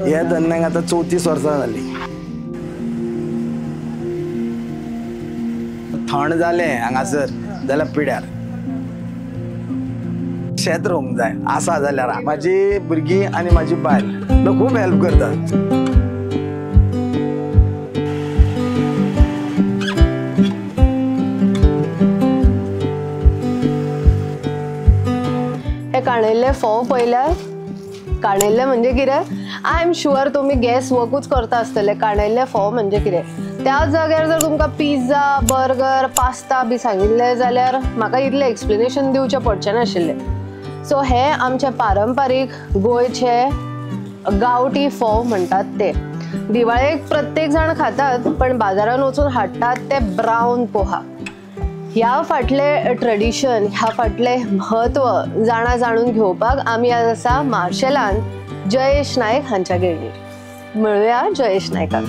ह्या धंद्याक आता 34 वर्सां जाली। थंड जालें हांगासर जाल्यार पिड्यार शेत रोवंक जाय आसा जाल्यार म्हाजी भुरगीं आनी म्हाजी बायल म्हाका खूब हेल्प करतात। हे काणयल्ले फोव पयल्यार काणयल्ले म्हणजे कितें आय एम शुअर तुम्ही गॅस वर्कूच करता आसतले। काणयल्ले फोव म्हणजे कितें त्याच जाग्यार जर तुमकां पिझ्झा बर्गर पास्ता बी सांगिल्ले जाल्यार म्हाका इतलें एक्सप्लेनेशन दिवचें पडचें नाशिल्लें। सो हे आमचे पारंपारीक गोंयचे गांवठी फोव म्हणटात ते। दिवाळेक प्रत्येक जाण खातात पण बाजारान वचून हाडटात ते ब्रावन पोहा। ह्या फाटले ट्रेडिशन ह्या फाटले महत्व जाणून घेवपाक आमी आज आसा मार्शेलान जयेश नायक हांच्या गेळीर। मेळुया जयेश नायकाक।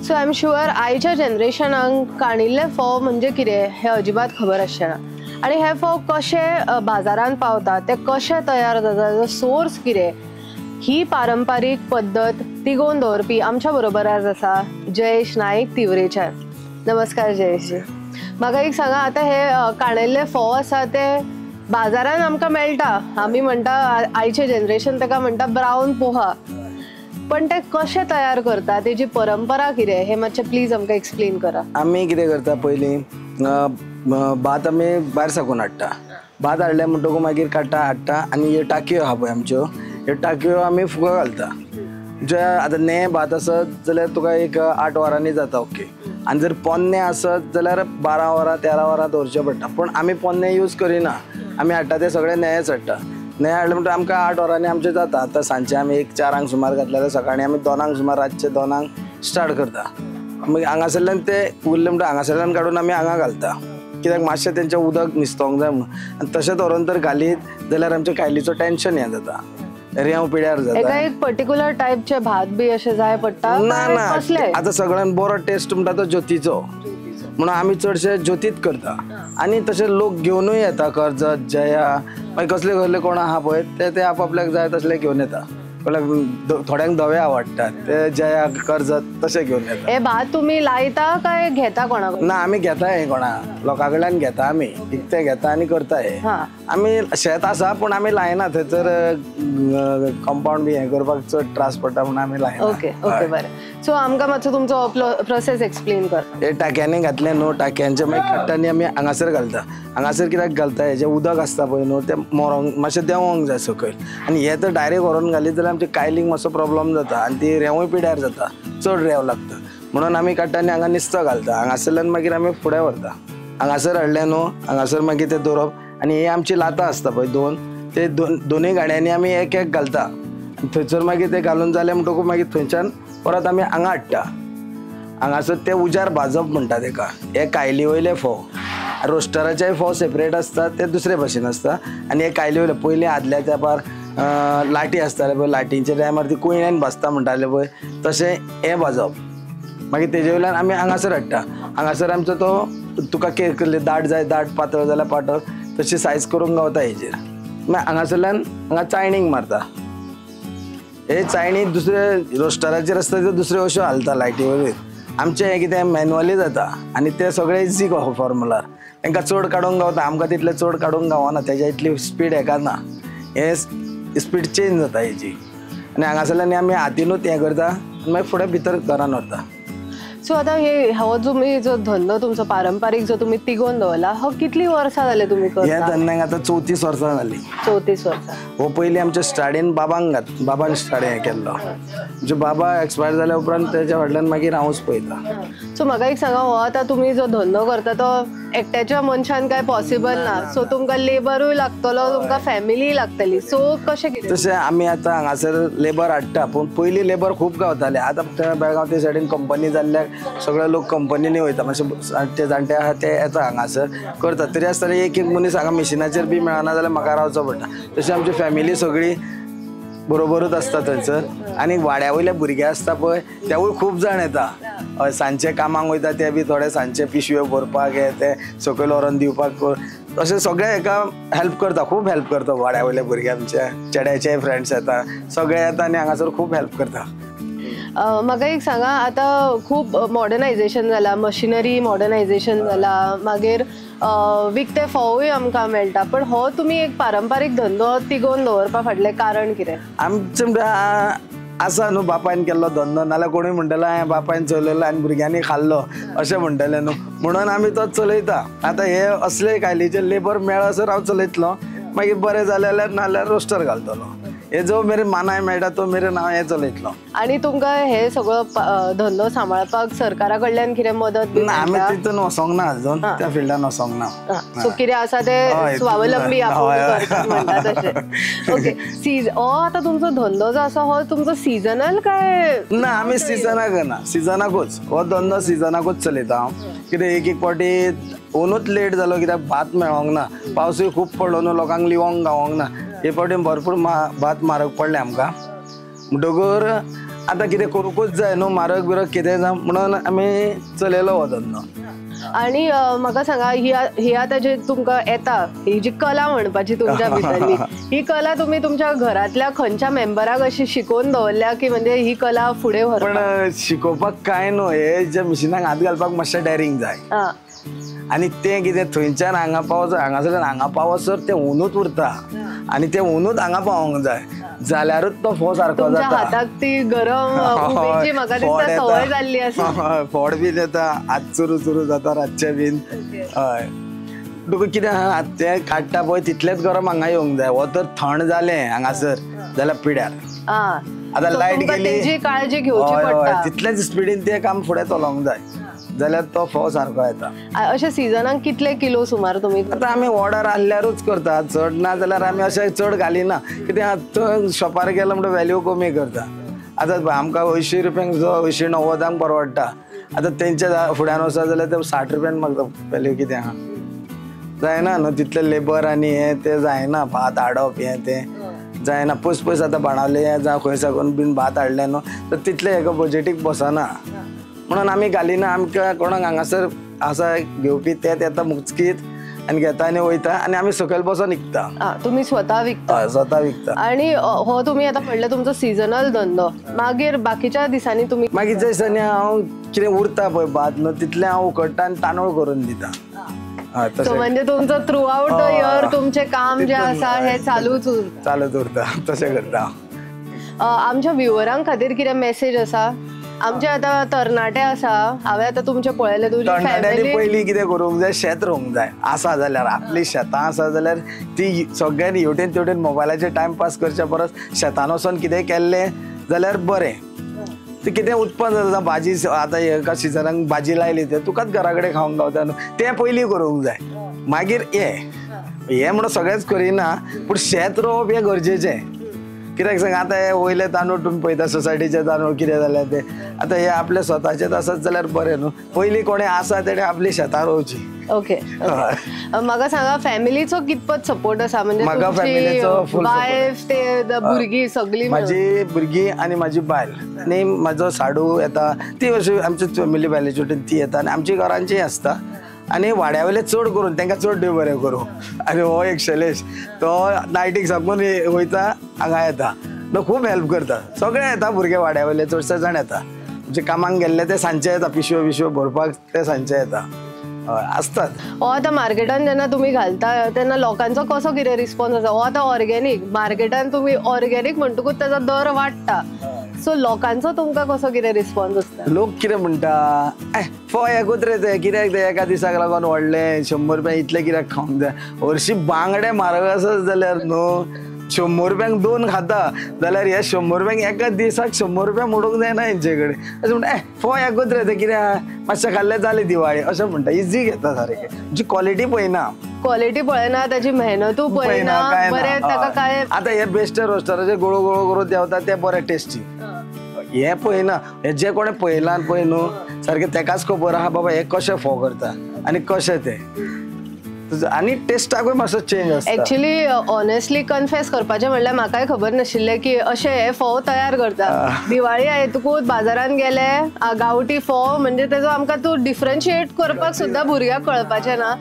सो आय एम शुअर आयच्या जनरेशनाक काणिल्ले फोव म्हणजे कितें हे अजिबात खबर आसचेना आनी हे फोव कशे बाजारान पावता ते कशे तयार जाता सोर्स कितें ही पारंपारीक पद्दत तिगोवन दवरपी आमच्या बरोबर आज आसा जयेश नायक तिवरेच्यान। नमस्कार जयेशजी। म्हाका एक सांगा आता हे काणयल्ले फोव आसा ते बाजारान आमकां मेळटा आमी म्हणटा आयचे जनरेशन ताका म्हणटा ब्रावन पोहा पण ते कशे तयार करता तेजी परंपरा कितें हे मातशें प्लीज आमकां एक्सप्लेन करा। आमी कितें करता पयलीं भात आमी भायर साकून हाडटा भात हाडले म्हणटकूच मागीर काडटा हाडटा आनी ह्यो टाकयो आहा पळय आमच्यो ह्यो टाकयो आमी फुगो घालता। जे आतां नेय भात आसत जाल्यार तुका एक 8 वरांनी जाता ओके आनी जर पोन्ने आसत जाल्यार 12 वरां 13 वरां दवरचें पडटा पण आमी पोन्ने यूज करिना आमी हाडटा ते सगळे नेयेच हाडटा। नेय हाडले म्हणटा आमकां 8 वरांनी आमचें जाता। आतां सांजचे आमी एक 4 सुमार घातले जाल्यार सकाळी आमी 2 सुमार रातचे 2 स्टार्ट करता। मागीर हांगासरल्यान ते उरले म्हणटा हांगासरल्यान काडून आमी हांगा घालता कित्याक मातशें तेंचें उदक न्हिसतोंक जाय म्हणून आनी तशें धरून तर घालीत जाल्यार आमच्या कायलीचो टेन्शन हें जाता रेंव पिड्यार जाता। एक पर्टिक्युलर टायपचे भात बी अशें जाय पडटा ना ना आतां सगळ्यान बरो टेस्ट म्हणटा तो ज्योतीचो म्हणून आमी चडशे ज्योतीत करता आनी तशें लोक घेवनूय येता कर्जत जया मागीर कसले कसले कोण आहा पळय ते आपल्याक जाय तसले घेवन येता। थोड्यांक धवे आवडटात ते जया कर्जत तशें घेवन येता। हे भात तुमी लायता काय घेता कोणाक? ना आमी घेता हे कोणा लोकां कडल्यान घेता आमी विकते घेता आनी करता हे। आमी शेत आसा पूण आमी लायना थंयसर कंपाउंड बी हें करपाक चड त्रास पडटा म्हणून आमी लायना। ओके ओके बरें। सो आमकां मातसो तुमचो प्रोसेस एक्सप्लेन कर। हे टाक्यांनी घातले न्हू टाक्यांचे मागीर काडटानी आमी हांगासर घालता। हांगासर कित्याक घालता हेजें उदक आसता पळय न्हू तें मोरोंक मातशें देंवोंक जाय सकयल आनी हे तर डायरेक्ट व्हरून घालीत जाल्यार आमच्या कायलींक मातसो प्रॉब्लेम जाता आनी ती रेंवूय पिड्यार जाता चड रेंव लागता म्हणून आमी काडटा आनी हांगा निस्तो घालता। हांगासरल्यान मागीर आमी फुडें व्हरता हांगासर हाडलें न्हू हांगासर मागीर तें दवरप आनी ही आमची लातां आसता पळय ते दोनूय गाड्यांनी आमी एक घालता थंयसर मागीर ते घालून जालें म्हणटकूच मागीर थंयच्यान परत आमी हांगा हाडटा। हांगासर ते उजार भाजप म्हणटा तेका हे कायली वयले फोव रोस्टराचे फोव सेपरेट आसता ते दुसरे भशेन आसता आनी हे कायली वयले पयलीं आदल्या तेंपार लाटी आसताले पळय लाटींच्या टायमार ती कुयण्यान भाजता म्हणटाले पळय तशें हें भाजप मागीर तेजे वयल्यान आमी हांगासर हाडटा। हांगासर आमचो तो तुका केक दाट जाय दाट पातळ जाल्यार पातळ तशी सायज करूंक गावता हेजेर मागीर हांगासरल्यान हांगा चायणीक मारता। हे चायणी दुसरे रोस्टराचेर आसता त्यो दुसऱ्यो अश्यो हालता लायटी वयल्यान आमचें हें कितें मॅन्युअली जाता आनी ते सगळे इजी फॉर्मुलार तांकां चड काडूंक गावता आमकां तितलें चड काडूंक गावना तेज्या इतली स्पीड हेका ना हे स्पीड चेंज जाता हेजी आनी हांगासरल्यान आमी हातीनूच हें करता आनी मागीर फुडें भितर घरान व्हरता। सो आता हो तुम्ही जो धंदो तुमचो पारंपारीक जो तुम्ही तिगोवन दवरला हो कितली वर्सां जाले तुम्ही करता? ह्या धंद्याक आता 34 वर्सां जाली। 34 वर्सां। हो पयलीं आमच्या स्टाडीन बाबान स्टाडी हें केल्लो म्हणजे बाबा एक्सपायर जाल्या उपरांत तेच्या फाटल्यान मागीर हांवूच पळयता। सो म्हाका एक सांगा हो आता तुम्ही जो धंदो करता तो एकट्याच्या मनशान काय पॉसिबल ना सो तुमकां लेबरूय लागतलो तुमकां फॅमिली लागतली सो कशें कितें? तशें आमी आतां हांगासर लेबर हाडटा पूण पयलीं लेबर खूब गावताले आतां बेळगांव ते सायडीन कंपनी जाल्ल्याक सगळे लोक कंपनीनी वयता मातशे ते जाणटे आहा ते येता हांगासर करता तरी आसतना एक मनीस हांगा मिशिनाचेर बी मेळना जाल्यार म्हाका रावचो पडटा तशी आमची फॅमिली सगळी बरोबरूच आसता थंयसर आनी वाड्या वयले भुरगे आसता पळय तेवूय खूब जाण येता. सांजचे कामाक वयता ते बी थोडे सांजचे पिशव्यो भरपाक हे ते सकयल व्हरोन दिवपाक अशें सगळे हेका हेल्प करता, खूब हेल्प करता. वाड्या वयले भुरगे आमच्या चेड्याचे फ्रेंड्स येता, सगळे येता आनी हांगासर खूब हेल्प करता. म्हाका एक सांगा, आता खूप मॉडर्नायझेशन जाला, मशिनरी मॉडर्नायझेशन जाला, मागीर विकते फोवूय आमकां मेळटा, पण हो तुमी एक पारंपारीक धंदो तिगोवन दवरपा फाटलें कारण कितें? आमचे आसा न्हू बापायन केल्लो धंदो, नाल्यार कोणूय म्हणटलो हांवें बापायन चलयलो आनी भुरग्यांनी खाल्लो अशें म्हणटले न्हू, म्हणून आमी तो चलयता. आतां हे असले कायलीचे लेबर मेळसर हांव चलयतलो, मागीर बरें जालें जाल्यार नाल्यार रोस्टर घालतलो. हे जो मेरेन मानाय मेळटा तो मेरेन हांव हे चलयतलो. आनी तुमकां हे सगळो धंदो सांबाळपाक सरकारा कडल्यान कितें मदत बी ना, आमी मेळटा? तितून वसोंक ना अजून, त्या फिल्डान वसोंक ना. सो कितें आसा ते हय, स्वावलंबी आपूण हय, हय. करतात म्हणटा तशें. ओके, हो आतां तुमचो धंदो जो आसा हो तुमचो सिजनल काय? ना, आमी सिजनाक ना, सिजनाकूच हो धंदो सिजनाकूच चलयता हांव. कितें एक एक पावटी ओनूच लेट जालो कित्याक भात मेळोंक ना, पावसूय खूब पडलो न्हू, लोकांक लिवोंक गावोंक ना. हे पावटी भरपूर भात म्हारग पडले आमकां. म्हणटकर आतां कितें करूंकूच जाय न्हू, म्हारग बिरग कितें जावं म्हणून आमी चलयलो हो धंदो. आणि म्हाका सांगा, ही आतां जे तुमकां येता ही जी कला म्हणपाची तुमच्या भितरली, ही कला तुम्ही तुमच्या घरातल्या खंयच्या मेंबराक अशी शिकोवन दवरल्या की म्हणजे ही कला फुडें व्हरपाक? पण शिकोवपाक काय न्हू, हे जे मिशिनाक हात घालपाक मातशें डॅरिंग जाय. आनी तें कितें थंयच्यान हांगा पावस, हांगासरल्यान हांगा पावसर तें उंदूच उरता आनी तें उंदूच हांगा पावोंक जाय, जाल्यारूच तो फोव सारको तुमच्या जाता. हाताक ती गरम उबेची म्हाका दिसता सवय जाल्ली आसा. फोड बीन येता, हात चुरू चुरू जाता रातचे बीन. हय, तुका कितें आहा, तें काडटा पळय तितलेंच गरम हांगा येवंक जाय. हो तर थंड जालें हांगासर जाल्यार पिड्यार. आतां लायट गेली, तेजी काळजी घेवची हय, हय, पडटा. तितलेच स्पिडीन तें काम फुडें चलोवंक जाय जाल्यार तो फोव सारको येता. अशें सिजनाक कितले किलो सुमार तुमी? आतां आमी ऑर्डर आसल्यारूच करता, चड ना जाल्यार आमी अशें चड घालिना, कित्याक शॉपार गेलो म्हणटा व्हॅल्यू कमी करता. आतां आमकां 80 रुपयांक जो 80-90 परवडटा, आतां तेंच्या फुड्यान वचत जाल्यार ते 60 रुपयान मागता. व्हॅल्यू कितें आहा, जायना न्हू, तितले लेबर आनी हे ते जायना, भात हाडप हे ते जायना. पयस पयस आतां बाणावले जावं खंय साकून बीन भात हाडले न्हू, तर तितले हेका बजेटीक बसना, म्हणून आमी घालिना. आमकां कोणाक हांगासर आसा घेवपी तेच येता मुचकीत आनी घेता आनी वयता आनी आमी सकयल बसोन विकता. तुम्ही स्वता विकता? स्वता विकता. आणि हो तुम्ही आता म्हणले तुमचो सिजनल धंदो, मागीर बाकीच्या दिसांनी तुम्ही? मागीर जे दिसांनी हांव कितें उरता पळय भात न्हू, तितलें हांव उकडटा आनी तांदूळ करून दिता. म्हणजे तुमचं थ्रू आउट द इयर तुमचे काम जे आसा हे चालूच उरता, तशें करता. आमच्या व्ह्युअरांक खातीर कितें मेसेज आसा? आमचे आता तरणाटे आसा, हांवें आतां तुमचे पळयले, तुमची तरणाट्यांनी पयलीं कितें करूंक जाय, शेत रोवंक जाय. आसा जाल्यार आपली शेतां आसा जाल्यार ती सगळ्यांनी हेवटेन तेवटेन मोबायलाचेर टायमपास करच्या परस शेतान वचोन कितेंय केल्लें जाल्यार बरें. ते कितें उत्पन्न जाता, भाजी आतां एका सिजनाक भाजी लायली ते तुकाच घरा कडेन खावंक गावता न्हू, तें पयलीं करूंक जाय. मागीर हे म्हणून सगळेंच करिना, पूण शेत रोवप हें गरजेचें. कित्याक सांग, आतां हे वयले तांदूळ तुमी पळयता, सोसायटीचे तांदूळ कितें जाल्यार ते आतां हे आपले स्वताचेच आसत जाल्यार बरें न्हू. पयलीं कोणें आसा तेणें आपली शेतां रोवची. ओके, म्हाका सांगा, फॅमिलीचो कितपत सपोर्ट आसा? म्हणजे म्हाका फॅमिलीचो फुल वायफ ते भुरगीं सगळीं? म्हाजी भुरगीं आनी म्हाजी बायल आनी म्हाजो साडू येता, ती अशी आमची फॅमिली बायलेची वटेन ती येता आनी आमची घरांचीय आसता. आनी वाड्या वयले चड करून तांकां चड देव बरें करूं. आनी हो एक शैलेश, तो नायटीक साकून वयता हांगा येता, तो खूब हेल्प करता. सगळे येता भुरगे वाड्या वयले, चडशे जाण येता. म्हणजे कामाक गेल्ले ते सांजचे येता, पिशव्यो बिशव्यो भरपाक ते सांजचे येता. असतात. हो आतां मार्केटान जेन्ना तुमी घालता तेन्ना लोकांचो कसो कितें रिस्पॉन्स आसा? हो आतां ऑर्गेनीक मार्केटान तुमी ऑर्गेनीक म्हणटकूच तेजो दर वाडटा, सो लोकांचो तुमकां कसो कितें रिस्पॉन्स आसता? लोक कितें म्हणटा, फो एकूच रे ते, कित्याक ते एका दिसाक लागून व्हडले 100 रुपया इतले कित्याक खावंक जाय? हरशीं बांगडे म्हारग आसत जाल्यार न्हू, 100 रुपयांक 2 खाता जाल्यार हे 100 रुपयांक एका दिसाक 100 रुपया मोडूंक जायना हेंचे कडेन. अशें म्हणटा फो एकूच रे ते, कितें मातशें खाल्लें जालें दिवाळी अशें म्हणटा, इजी घेता सारकें. म्हणजे क्वॉलिटी पळयना, क्वॉलिटी पळयना, ताची मेहनतूय पळयना, बरें ताका काय. आतां हे बेस्ट रोस्टराचे गोळो गोळो करून देंवता ते बरें टेस्टी, हे पळयना. हे जे कोणें पळयलां पळय न्हू, सारकें तेकाच खबर आहा बाबा हे कशें फोव करता आनी कशें ते. आनी टेस्टाकूय मातसो चेंज आसता. ऍक्च्युली ऑनेस्टली कन्फेस करपाचें म्हणल्यार म्हाकाय खबर नाशिल्लें की अशे हे फोव तयार करता. दिवाळी येतकूच बाजारान गेले गांवठी फोव म्हणजे तेजो आमकां तूं डिफरन्शिएट करपाक सुद्दां भुरग्याक कळपाचें ना.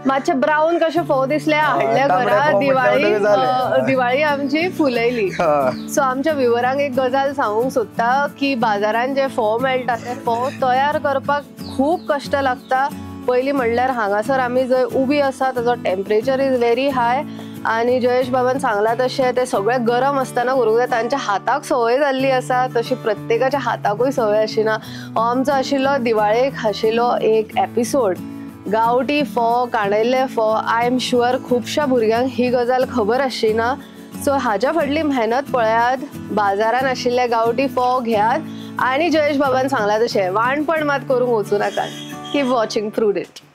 मातशे ब्राऊन कशे फोव दिसले हाडले घरा. दिवाळी आमची फुलयली. सो आमच्या व्ह्युअरांक एक गजाल सांगूंक सोदता की बाजारान जे फोव मेळटा ते फोव तयार करपाक खूब कश्ट लागता. पयलीं म्हणल्यार हांगासर आमी जंय उबी आसा ताजो टेम्परेचर इज व्हेरी हाय आनी जयेश बाबान सांगला तशें ते सगळे गरम आसतना करूंक जाय. तांच्या हाताक संवय जाल्ली आसा तशी प्रत्येकाच्या हाताकूय संवय आशिना. हो आमचो आशिल्लो दिवाळेक आशिल्लो एक एपिसोड. गांवठी फोव काणयल्ले फोव आय एम शुअर खुबश्या भुरग्यांक ही गजाल खबर आशिना. सो हाच्या फाटली मेहनत पळयात. बाजारान आशिल्ले गांवठी फोव घेयात आनी जयेश बाबान सांगला तशें वाणपण मात करूंक वचूं नाकात. Keep watching prudent.